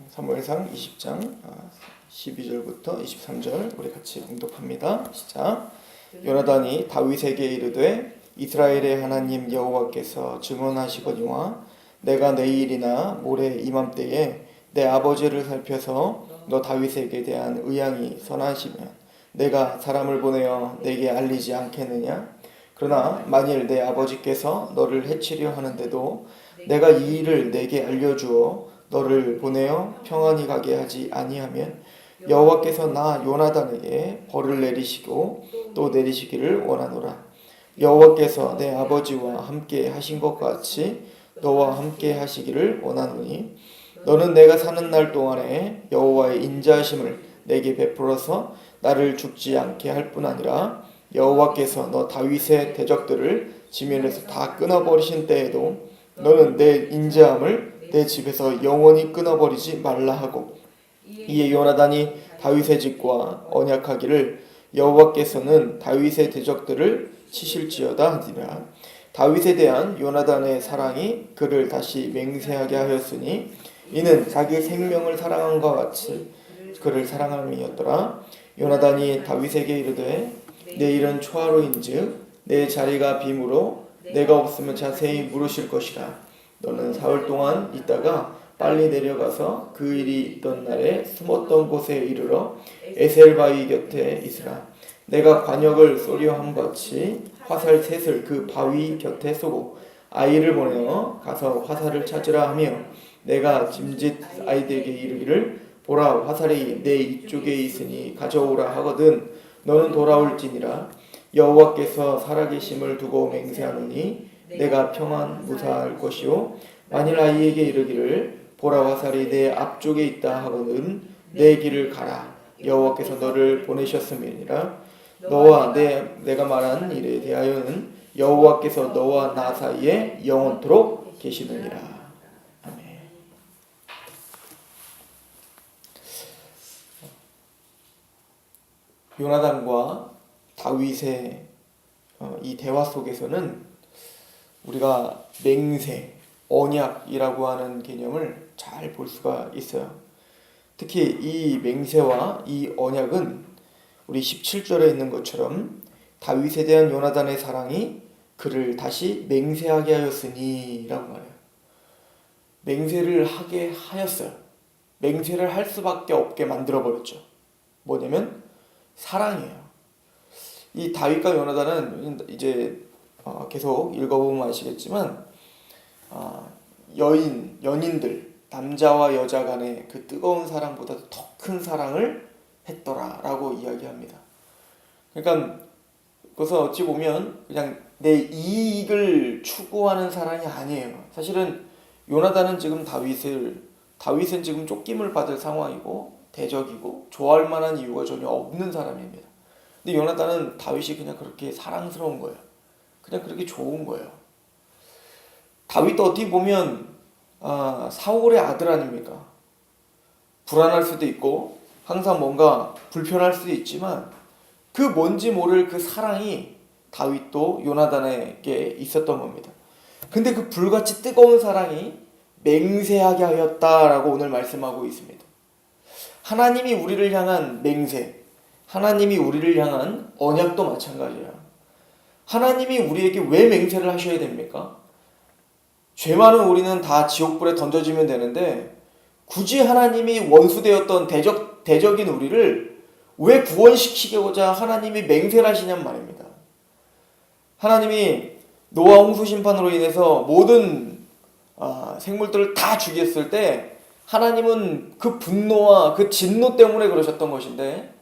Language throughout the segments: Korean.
사무엘상 20장 12절부터 23절 우리 같이 봉독합니다. 시작. 요나단이 다윗에게 이르되 이스라엘의 하나님 여호와께서 증언하시거니와 내가 내일이나 모레 이맘때에 내 아버지를 살펴서 너 다윗에게 대한 의향이 선하시면 내가 사람을 보내어 내게 알리지 않겠느냐? 그러나 만일 내 아버지께서 너를 해치려 하는데도 내가 이 일을 내게 알려주어 너를 보내어 평안히 가게 하지 아니하면 여호와께서 나 요나단에게 벌을 내리시고 또 내리시기를 원하노라. 여호와께서 내 아버지와 함께 하신 것 같이 너와 함께 하시기를 원하노니 너는 내가 사는 날 동안에 여호와의 인자하심을 내게 베풀어서 나를 죽지 않게 할 뿐 아니라 여호와께서 너 다윗의 대적들을 지면에서 다 끊어버리신 때에도 너는 내 인자함을 내 집에서 영원히 끊어버리지 말라 하고 이에 요나단이 다윗의 집과 언약하기를 여호와께서는 다윗의 대적들을 치실지어다 하니라. 다윗에 대한 요나단의 사랑이 그를 다시 맹세하게 하였으니 이는 자기 생명을 사랑한 것 같이 그를 사랑함이었더라. 요나단이 다윗에게 이르되 내 일은 초하루인즉 내 자리가 빔으로 내가 없으면 자세히 물으실 것이라. 너는 사흘 동안 있다가 빨리 내려가서 그 일이 있던 날에 숨었던 곳에 이르러 에셀바위 곁에 있으라. 내가 관역을 쏘려 함같이 화살 셋을 그 바위 곁에 쏘고 아이를 보내어 가서 화살을 찾으라 하며 내가 짐짓 아이들에게 이르기를 보라 화살이 내 이쪽에 있으니 가져오라 하거든 너는 돌아올지니라. 여호와께서 살아계심을 두고 맹세하노니 내가 평안 무사할 것이요 만일 아이에게 이르기를 보라 화살이 내 앞쪽에 있다 하거든 내 길을 가라. 여호와께서 너를 보내셨음이니라. 너와 내가 말한 일에 대하여는 여호와께서 너와 나 사이에 영원토록 계시느니라. 아멘. 요나단과 다윗의 이 대화 속에서는 우리가 맹세, 언약이라고 하는 개념을 잘 볼 수가 있어요. 특히 이 맹세와 이 언약은 우리 17절에 있는 것처럼 다윗에 대한 요나단의 사랑이 그를 다시 맹세하게 하였으니 라고 말해요. 맹세를 하게 하였어요. 맹세를 할 수밖에 없게 만들어버렸죠. 뭐냐면 사랑이에요. 이 다윗과 요나단은 이제 계속 읽어보면 아시겠지만 연인들 남자와 여자 간의 그 뜨거운 사랑보다 더 큰 사랑을 했더라 라고 이야기합니다. 그러니까 그래서 어찌 보면 그냥 내 이익을 추구하는 사랑이 아니에요. 사실은 요나단은 지금 다윗은 지금 쫓김을 받을 상황이고 대적이고 좋아할 만한 이유가 전혀 없는 사람입니다. 근데 요나단은 다윗이 그냥 그렇게 사랑스러운 거예요. 그냥 그렇게 좋은 거예요. 다윗도 어떻게 보면 사울의 아들 아닙니까? 불안할 수도 있고 항상 뭔가 불편할 수도 있지만 그 뭔지 모를 그 사랑이 다윗도 요나단에게 있었던 겁니다. 근데 그 불같이 뜨거운 사랑이 맹세하게 하였다라고 오늘 말씀하고 있습니다. 하나님이 우리를 향한 맹세, 하나님이 우리를 향한 언약도 마찬가지예요. 하나님이 우리에게 왜 맹세를 하셔야 됩니까? 죄 많은 우리는 다 지옥불에 던져지면 되는데 굳이 하나님이 원수되었던 대적인 우리를 왜 구원시키고자 하나님이 맹세를 하시냔 말입니다. 하나님이 노아 홍수 심판으로 인해서 모든 생물들을 다 죽였을 때 하나님은 그 분노와 그 진노 때문에 그러셨던 것인데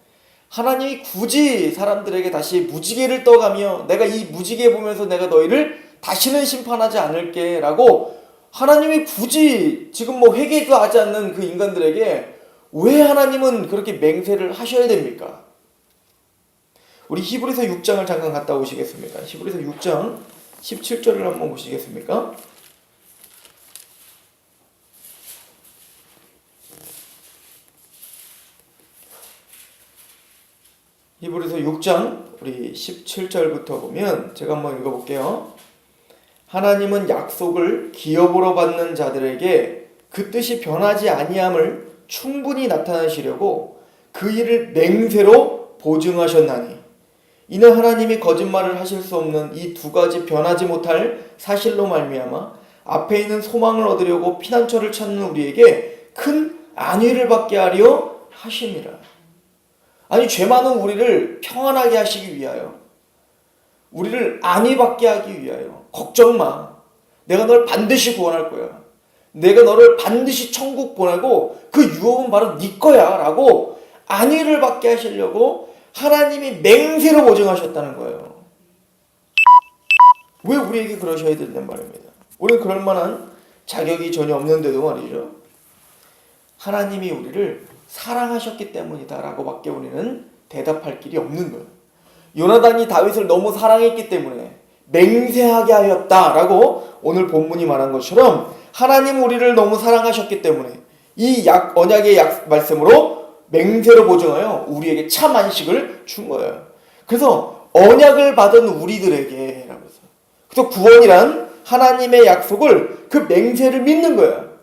하나님이 굳이 사람들에게 다시 무지개를 떠가며 내가 이 무지개 보면서 내가 너희를 다시는 심판하지 않을게 라고 하나님이 굳이 지금 회개도 하지 않는 그 인간들에게 왜 하나님은 그렇게 맹세를 하셔야 됩니까? 우리 히브리서 6장을 잠깐 갔다 오시겠습니까? 히브리서 6장 17절을 한번 보시겠습니까? 히브리서 6장 우리 17절부터 보면 제가 한번 읽어볼게요. 하나님은 약속을 기업으로 받는 자들에게 그 뜻이 변하지 아니함을 충분히 나타내시려고 그 일을 맹세로 보증하셨나니 이는 하나님이 거짓말을 하실 수 없는 이 두 가지 변하지 못할 사실로 말미암아 앞에 있는 소망을 얻으려고 피난처를 찾는 우리에게 큰 안위를 받게 하려 하심이라. 아니, 죄 많은 우리를 평안하게 하시기 위하여, 우리를 안위받게 하기 위하여, 걱정 마, 내가 널 반드시 구원할 거야, 내가 너를 반드시 천국 보내고 그 유업은 바로 네 거야 라고 안위를 받게 하시려고 하나님이 맹세로 보증하셨다는 거예요. 왜 우리에게 그러셔야 된단 말입니다. 우리는 그럴 만한 자격이 전혀 없는데도 말이죠, 하나님이 우리를 사랑하셨기 때문이다 라고 밖에 우리는 대답할 길이 없는 거예요. 요나단이 다윗을 너무 사랑했기 때문에 맹세하게 하였다 라고 오늘 본문이 말한 것처럼 하나님 우리를 너무 사랑하셨기 때문에 이 언약의 말씀으로 맹세로 보증하여 우리에게 참 안식을 준 거예요. 그래서 언약을 받은 우리들에게 라고 해서, 그래서 구원이란 하나님의 약속을, 그 맹세를 믿는 거예요.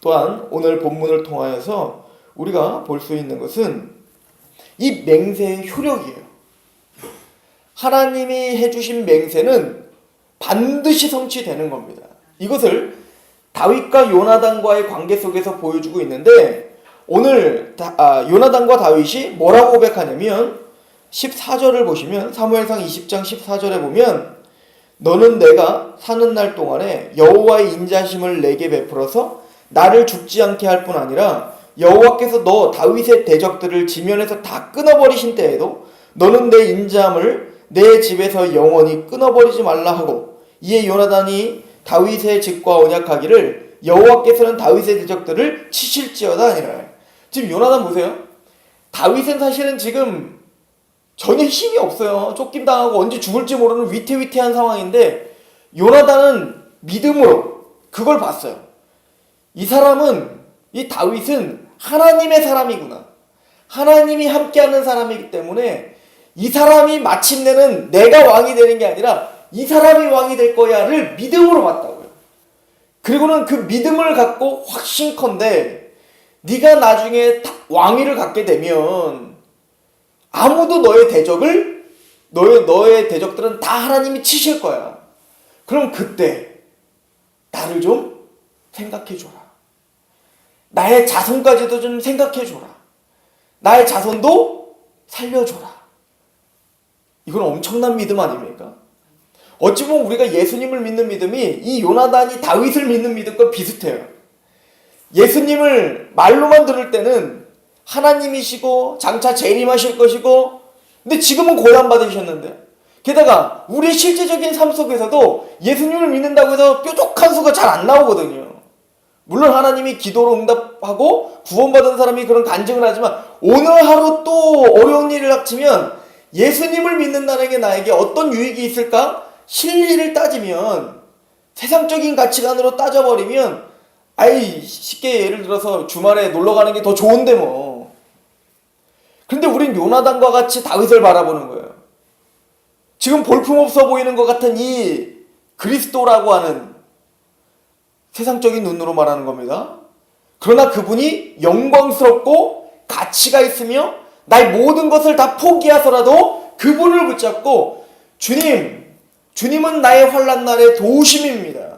또한 오늘 본문을 통하여서 우리가 볼 수 있는 것은 이 맹세의 효력이에요. 하나님이 해주신 맹세는 반드시 성취되는 겁니다. 이것을 다윗과 요나단과의 관계 속에서 보여주고 있는데, 오늘 요나단과 다윗이 뭐라고 고백하냐면 14절을 보시면, 사무엘상 20장 14절에 보면 너는 내가 사는 날 동안에 여호와의 인자심을 내게 베풀어서 나를 죽지 않게 할 뿐 아니라 여호와께서 너 다윗의 대적들을 지면에서 다 끊어버리신 때에도 너는 내 인자함을 내 집에서 영원히 끊어버리지 말라 하고, 이에 요나단이 다윗의 집과 언약하기를 여호와께서는 다윗의 대적들을 치실지어다 아니라. 지금 요나단 보세요. 다윗은 사실은 지금 전혀 힘이 없어요. 쫓김당하고 언제 죽을지 모르는 위태위태한 상황인데, 요나단은 믿음으로 그걸 봤어요. 이 사람은, 이 다윗은 하나님의 사람이구나, 하나님이 함께하는 사람이기 때문에 이 사람이 마침내는 내가 왕이 되는 게 아니라 이 사람이 왕이 될 거야를 믿음으로 봤다고요. 그리고는 그 믿음을 갖고 확신컨대 네가 나중에 왕위를 갖게 되면 아무도 너의 대적들은 다 하나님이 치실 거야. 그럼 그때 나를 좀 생각해 줘라. 나의 자손까지도 좀 생각해 줘라. 나의 자손도 살려줘라. 이건 엄청난 믿음 아닙니까? 어찌 보면 우리가 예수님을 믿는 믿음이 이 요나단이 다윗을 믿는 믿음과 비슷해요. 예수님을 말로만 들을 때는 하나님이시고 장차 재림하실 것이고, 근데 지금은 고난받으셨는데, 게다가 우리의 실제적인 삶 속에서도 예수님을 믿는다고 해서 뾰족한 수가 잘 안 나오거든요. 물론 하나님이 기도로 응답하고 구원받은 사람이 그런 간증을 하지만, 오늘 하루 또 어려운 일을 닥치면 예수님을 믿는다는 게 나에게 어떤 유익이 있을까? 실리를 따지면, 세상적인 가치관으로 따져버리면, 쉽게 예를 들어서 주말에 놀러 가는 게 더 좋은데 뭐. 근데 우린 요나단과 같이 다윗을 바라보는 거예요. 지금 볼품없어 보이는 것 같은 이 그리스도라고 하는 세상적인 눈으로 말하는 겁니다. 그러나 그분이 영광스럽고 가치가 있으며 나의 모든 것을 다 포기하서라도 그분을 붙잡고, 주님은 나의 환난 날의 도우심입니다.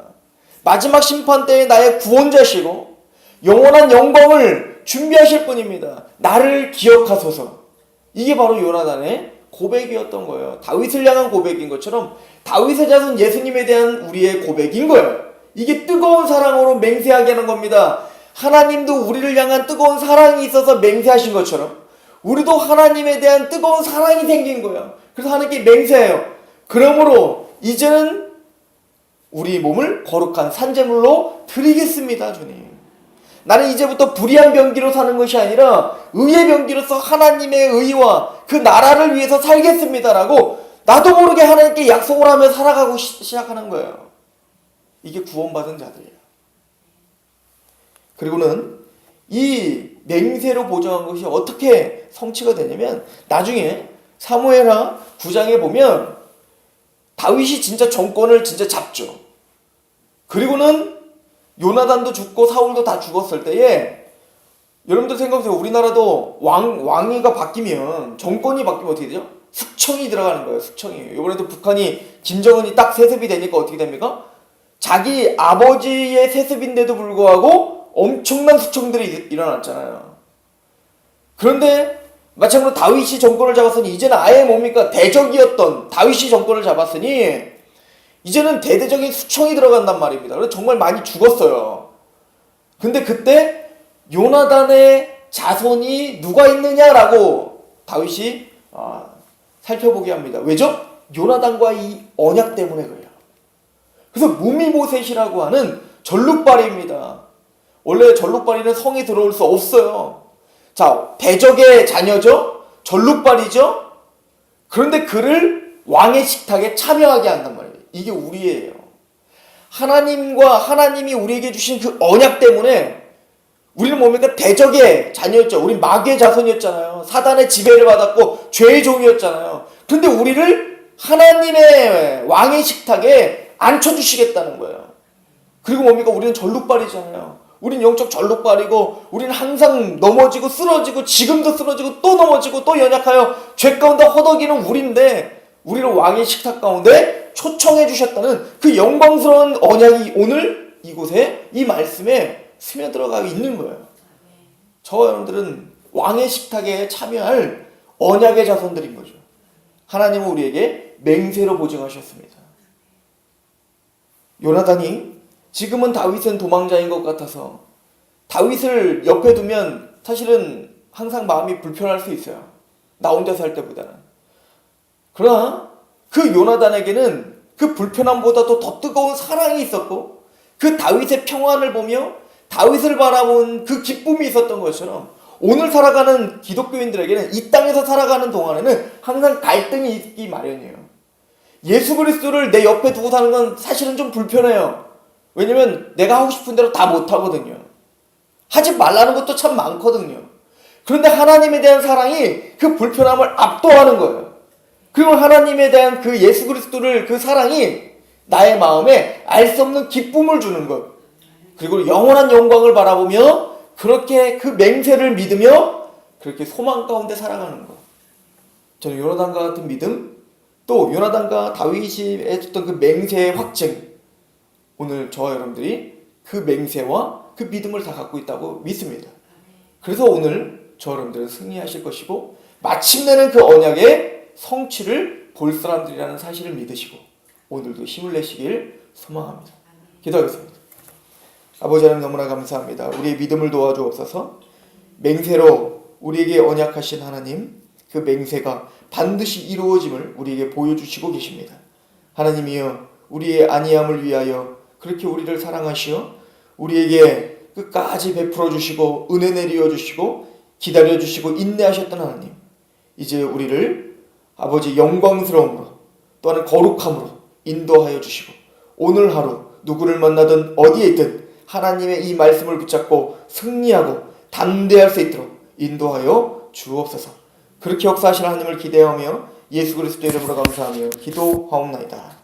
마지막 심판 때에 나의 구원자시고 영원한 영광을 준비하실 분입니다. 나를 기억하소서. 이게 바로 요나단의 고백이었던 거예요. 다윗을 향한 고백인 것처럼 다윗의 자손 예수님에 대한 우리의 고백인 거예요. 이게 뜨거운 사랑으로 맹세하게 하는 겁니다. 하나님도 우리를 향한 뜨거운 사랑이 있어서 맹세하신 것처럼 우리도 하나님에 대한 뜨거운 사랑이 생긴 거예요. 그래서 하나님께 맹세해요. 그러므로 이제는 우리 몸을 거룩한 산제물로 드리겠습니다, 주님. 나는 이제부터 불의한 병기로 사는 것이 아니라 의의 병기로서 하나님의 의와 그 나라를 위해서 살겠습니다라고 나도 모르게 하나님께 약속을 하며 살아가고 시작하는 거예요. 이게 구원받은 자들이에요. 그리고는 이 맹세로 보정한 것이 어떻게 성취가 되냐면, 나중에 사무엘하 9장에 보면 다윗이 진짜 정권을 진짜 잡죠. 그리고는 요나단도 죽고 사울도 다 죽었을 때에 여러분들 생각해보세요. 우리나라도 왕위가 바뀌면, 정권이 바뀌면 어떻게 되죠? 숙청이 들어가는 거예요. 숙청이. 이번에도 북한이 김정은이 딱 세습이 되니까 어떻게 됩니까? 자기 아버지의 세습인데도 불구하고 엄청난 숙청들이 일어났잖아요. 그런데 마찬가지로 다윗이 정권을 잡았으니 이제는 아예 뭡니까? 대적이었던 다윗이 정권을 잡았으니 이제는 대대적인 수청이 들어간단 말입니다. 그래서 정말 많이 죽었어요. 근데 그때 요나단의 자손이 누가 있느냐라고 다윗이 살펴보게 합니다. 왜죠? 요나단과 이 언약 때문에 그래요. 그래서 무미보셋이라고 하는 전룩발이입니다. 원래 전룩발이는 성에 들어올 수 없어요. 자, 대적의 자녀죠? 전룩발이죠? 그런데 그를 왕의 식탁에 참여하게 한단 말이에요. 이게 우리예요. 하나님이 우리에게 주신 그 언약 때문에 우리는 뭡니까? 대적의 자녀였죠. 우리 마귀의 자손이었잖아요. 사단의 지배를 받았고 죄의 종이었잖아요. 그런데 우리를 하나님의 왕의 식탁에 앉혀주시겠다는 거예요. 그리고 뭡니까? 우리는 전룩발이잖아요. 우린 영적 전룩발이고 우리는 항상 넘어지고 쓰러지고 지금도 쓰러지고 또 넘어지고 또 연약하여 죄 가운데 허덕이는 우리인데 우리를 왕의 식탁 가운데 초청해 주셨다는 그 영광스러운 언약이 오늘 이곳에 이 말씀에 스며들어가 있는 거예요. 저와 여러분들은 왕의 식탁에 참여할 언약의 자손들인 거죠. 하나님은 우리에게 맹세로 보증하셨습니다. 요나단이 지금은 다윗은 도망자인 것 같아서 다윗을 옆에 두면 사실은 항상 마음이 불편할 수 있어요. 나 혼자 살 때보다는. 그러나 그 요나단에게는 그 불편함보다도 더 뜨거운 사랑이 있었고 그 다윗의 평안을 보며 다윗을 바라본 그 기쁨이 있었던 것처럼 오늘 살아가는 기독교인들에게는 이 땅에서 살아가는 동안에는 항상 갈등이 있기 마련이에요. 예수 그리스도를 내 옆에 두고 사는 건 사실은 좀 불편해요. 왜냐면 내가 하고 싶은 대로 다 못하거든요. 하지 말라는 것도 참 많거든요. 그런데 하나님에 대한 사랑이 그 불편함을 압도하는 거예요. 그리고 하나님에 대한 그 예수 그리스도를 그 사랑이 나의 마음에 알 수 없는 기쁨을 주는 것. 그리고 영원한 영광을 바라보며 그렇게 그 맹세를 믿으며 그렇게 소망 가운데 살아가는 것. 저는 요나단과 같은 믿음, 또 요나단과 다윗이 했던 그 맹세의 확증, 오늘 저와 여러분들이 그 맹세와 그 믿음을 다 갖고 있다고 믿습니다. 그래서 오늘 저와 여러분들은 승리하실 것이고 마침내는 그 언약의 성취를 볼 사람들이라는 사실을 믿으시고 오늘도 힘을 내시길 소망합니다. 기도하겠습니다. 아버지 하나님 너무나 감사합니다. 우리의 믿음을 도와주옵소서. 맹세로 우리에게 언약하신 하나님, 그 맹세가 반드시 이루어짐을 우리에게 보여주시고 계십니다. 하나님이여, 우리의 안위함을 위하여 그렇게 우리를 사랑하시어 우리에게 끝까지 베풀어 주시고 은혜 내려 주시고 기다려 주시고 인내하셨던 하나님, 이제 우리를 아버지 영광스러움으로 또한 거룩함으로 인도하여 주시고 오늘 하루 누구를 만나든 어디에 있든 하나님의 이 말씀을 붙잡고 승리하고 담대할 수 있도록 인도하여 주옵소서. 그렇게 역사하실 하나님을 기대하며 예수 그리스도의 이름으로 감사하며 기도하옵나이다.